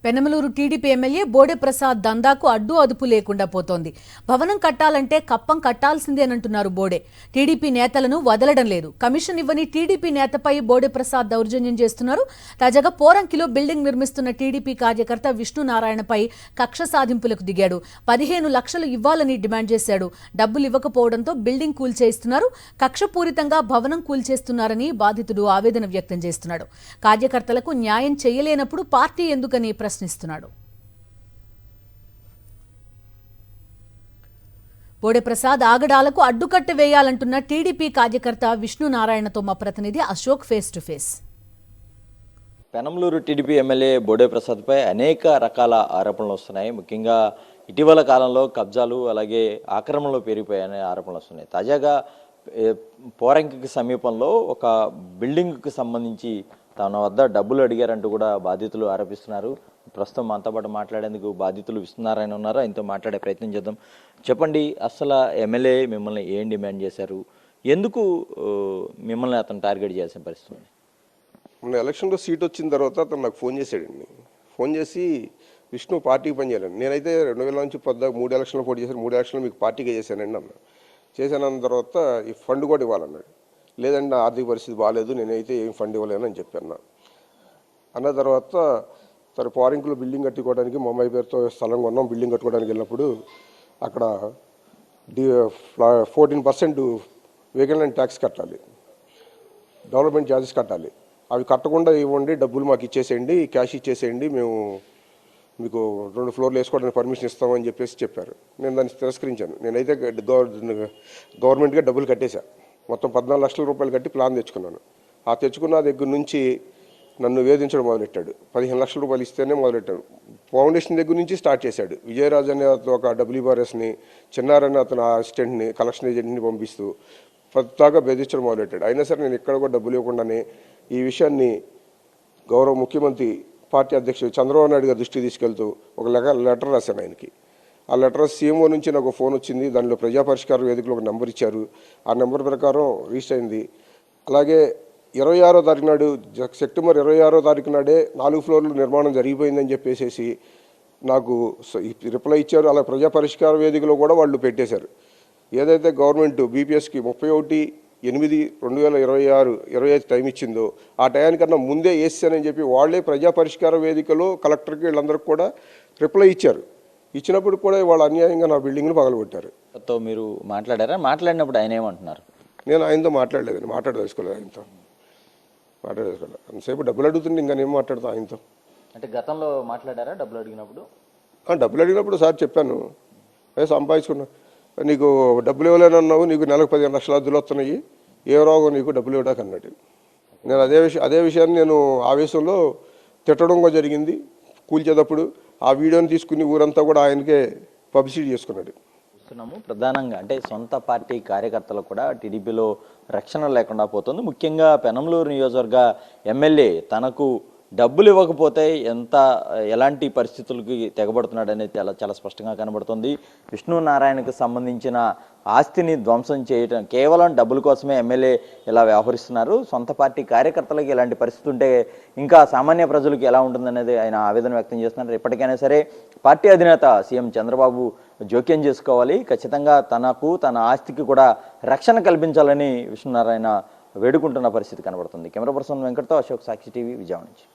Penamaluru TDP MLA Bode Prasad దందాకు అడ్డు అదుపు లేకుండా పోతోంది. భవనం కట్టాలంటే కప్పం కట్టాల్సిందేనంటున్నారు బోడే. టీడీపీ నేతలను వదలడం లేదు. కమిషన్ ఇవ్వని టీడీపీ నేతపై బోడే ప్రసాద్ దౌర్జన్యం చేస్తున్నారు. తాజాగా పోరంకిలో బిల్డింగ్ నిర్మిస్తున్న టీడీపీ కార్యకర్త విష్ణునారాయణపై కక్ష సాధింపులకు దిగాడు. 15 లక్షలు ఇవ్వాలని డిమాండ్ చేశాడు. డబ్బులు ఇవ్వకపోవడంతో బిల్డింగ్ కూల్చేస్తున్నారు. కక్షపూరితంగా భవనం కూల్చేస్తున్నారని బాధితుడు ఆవేదన వ్యక్తం చేస్తున్నాడు. కార్యకర్తలకు న్యాయం చేయలేనప్పుడు పార్టీ ఎందుకని ప్రశ్నిస్తున్నాడు. బోడే ప్రసాద్ ఆగడాలకు అడ్డుకట్ట వేయాలంటున్న టీడీపీ కార్యకర్త విష్ణునారాయణతో మా ప్రతినిధి Ashok face to face. Penamaluru TDP MLA Bode ప్రసాద్పై అనేక రకాల ఆరోపణలు వస్తున్నాయి. ముఖ్యంగా ఇటీవల కాలంలో కబ్జాలు అలాగే ఆక్రమణలు పెరిగిపోయాయనే ఆరోపణలు వస్తున్నాయి. తాజాగా పోరంకి సమీపంలో ఒక బిల్డింగ్కి సంబంధించి తన వద్ద డబ్బులు అడిగారంటూ కూడా బాధితులు ఆరోపిస్తున్నారు. ప్రస్తుతం మనతో పాటు మాట్లాడేందుకు బాధితులు విష్ణునారాయణ ఉన్నారు. ఆయనతో మాట్లాడే ప్రయత్నం చేద్దాం. చెప్పండి, అసలు ఎమ్మెల్యే మిమ్మల్ని ఏం డిమాండ్ చేశారు? ఎందుకు మిమ్మల్ని అతను టార్గెట్ చేయాల్సిన పరిస్థితి ఉంది? మొన్న ఎలక్షన్లో సీట్ వచ్చిన తర్వాత అతను నాకు ఫోన్ చేశాడండి. ఫోన్ చేసి విష్ణు పార్టీకి పనిచేయాలండి. నేనైతే 2000 నుంచి 3 ఎలక్షన్లు పోటీ చేశాను. 3 ఎలక్షన్లు మీకు పార్టీగా చేశానండి అన్న. చేశానన్న తర్వాత ఈ ఫండ్ కూడా ఇవ్వాలన్నాడు. లేదండి నా ఆర్థిక పరిస్థితి బాగాలేదు, నేనైతే ఏం ఫండ్ ఇవ్వలేను అని చెప్పాను. అన్న తర్వాత తన పోరంకిలో బిల్డింగ్ కట్టుకోవడానికి మా అమ్మాయి పేరుతో స్థలం కొన్నాం. బిల్డింగ్ కట్టుకోవడానికి వెళ్ళినప్పుడు అక్కడ 14% వేకెంట్ ల్యాండ్ ట్యాక్స్ కట్టాలి, డెవలప్మెంట్ ఛార్జెస్ కట్టాలి. అవి కట్టకుండా ఇవ్వండి, డబ్బులు మాకు ఇచ్చేసేయండి, క్యాష్ ఇచ్చేసేయండి, మేము మీకు 2 ఫ్లోర్లు వేసుకోవడానికి పర్మిషన్ ఇస్తామని చెప్పారు. నేను దాన్ని తిరస్కరించాను. నేనైతే గవర్నమెంట్గా డబ్బులు కట్టేశాను. మొత్తం 14 లక్షల రూపాయలు కట్టి ప్లాన్ తెచ్చుకున్నాను. ఆ తెచ్చుకున్న దగ్గర నుంచి నన్ను వేధించడం మొదలెట్టాడు. 15 లక్షల రూపాయలు ఇస్తేనే మొదలెట్టాడు. ఫౌండేషన్ దగ్గర నుంచి స్టార్ట్ చేశాడు. విజయరాజ్ అనే ఒక డబ్ల్యూఆర్ఎస్ని, చిన్నారని అతను అసిస్టెంట్ని, కలెక్షన్ ఏజెంట్ని పంపిస్తూ ప్రతిగా బెదిరించడం మొదలెట్టాడు. అయినా సరే నేను ఎక్కడ కూడా డబ్బులు ఇవ్వకుండానే ఈ విషయాన్ని గౌరవ ముఖ్యమంత్రి పార్టీ అధ్యక్షుడు చంద్రబాబు నాయుడు గారి దృష్టికి తీసుకెళ్తూ ఒక లెటర్ రాశాను ఆయనకి. ఆ లెటర్ సీఎంఓ నుంచి నాకు ఫోన్ వచ్చింది. దానిలో ప్రజా పరిష్కార వేదికలో ఒక నెంబర్ ఇచ్చారు. ఆ నెంబర్ ప్రకారం రిజిస్టర్ అయింది. అలాగే 26వ తారీఖు నాడు, సెప్టెంబర్ 26వ తారీఖు నాడే 4 ఫ్లోర్లు నిర్మాణం జరిగిపోయిందని చెప్పేసి నాకు రిప్లై ఇచ్చారు. అలా ప్రజా పరిష్కార వేదికలో కూడా వాళ్ళు పెట్టేశారు. ఏదైతే గవర్నమెంట్ బీపీఎస్కి 31/8/2026-25 టైం ఇచ్చిందో ఆ టయానికన్నా ముందే వేసానని చెప్పి వాళ్ళే ప్రజా పరిష్కార వేదికలో కలెక్టర్కి వీళ్ళందరికీ కూడా రిప్లై ఇచ్చారు. ఇచ్చినప్పుడు కూడా వాళ్ళు అన్యాయంగా నా బిల్డింగ్ను పగలగొట్టారు. మీరు మాట్లాడారా? మాట్లాడినప్పుడు ఆయన ఏమంటున్నారు? నేను ఆయనతో మాట్లాడలేదండి, మాట్లాడదలుచుకోలేదు. ఆయనతో మాట్లాడదలుచుకోలేదు. అంతసేపు డబ్బులు అడుగుతుంటే ఇంకా నేను మాట్లాడతాను ఆయనతో. అంటే గతంలో మాట్లాడారా? డబ్బులు అడిగినప్పుడు డబ్బులు అడిగినప్పుడు సార్ చెప్పాను, సంపాదించుకున్నా, నీకు డబ్బులు ఇవ్వలేనన్నావు, నీకు నెలకు 15 లక్షల అద్దెలు వస్తున్నాయి, ఏ రోగం నీకు డబ్బులు ఇవ్వడానికి అన్నాడు. నేను అదే విషయాన్ని నేను ఆవేశంలో తిట్టడం కూడా జరిగింది. కూల్చేటప్పుడు ఆ వీడియోని తీసుకుని ఊరంతా కూడా ఆయనకే పబ్లిసిటీ చేసుకున్నాడు. ప్రధానంగా అంటే సొంత పార్టీ కార్యకర్తలు కూడా టీడీపీలో రక్షణ లేకుండా పోతుంది. ముఖ్యంగా పెనమలూరు నియోజకవర్గ ఎమ్మెల్యే తనకు డబ్బులు ఇవ్వకపోతే ఎలాంటి పరిస్థితులకి తెగబడుతున్నాడు అనేది చాలా స్పష్టంగా కనబడుతుంది. విష్ణునారాయణకు సంబంధించిన ఆస్తిని ధ్వంసం చేయడం కేవలం డబ్బుల కోసమే ఎమ్మెల్యే ఇలా వ్యవహరిస్తున్నారు. సొంత పార్టీ కార్యకర్తలకు ఇలాంటి పరిస్థితి ఉంటే ఇంకా సామాన్య ప్రజలకు ఎలా ఉంటుందనేది ఆయన ఆవేదన వ్యక్తం చేస్తున్నారు. ఇప్పటికైనా సరే పార్టీ అధినేత సీఎం చంద్రబాబు జోక్యం చేసుకోవాలి, ఖచ్చితంగా తనకు తన ఆస్తికి కూడా రక్షణ కల్పించాలని విష్ణునారాయణ వేడుకుంటున్న పరిస్థితి కనబడుతుంది. కెమెరా పర్సన్ వెంకట్తో అశోక్, సాక్షి టీవీ, విజయవాడ నుంచి.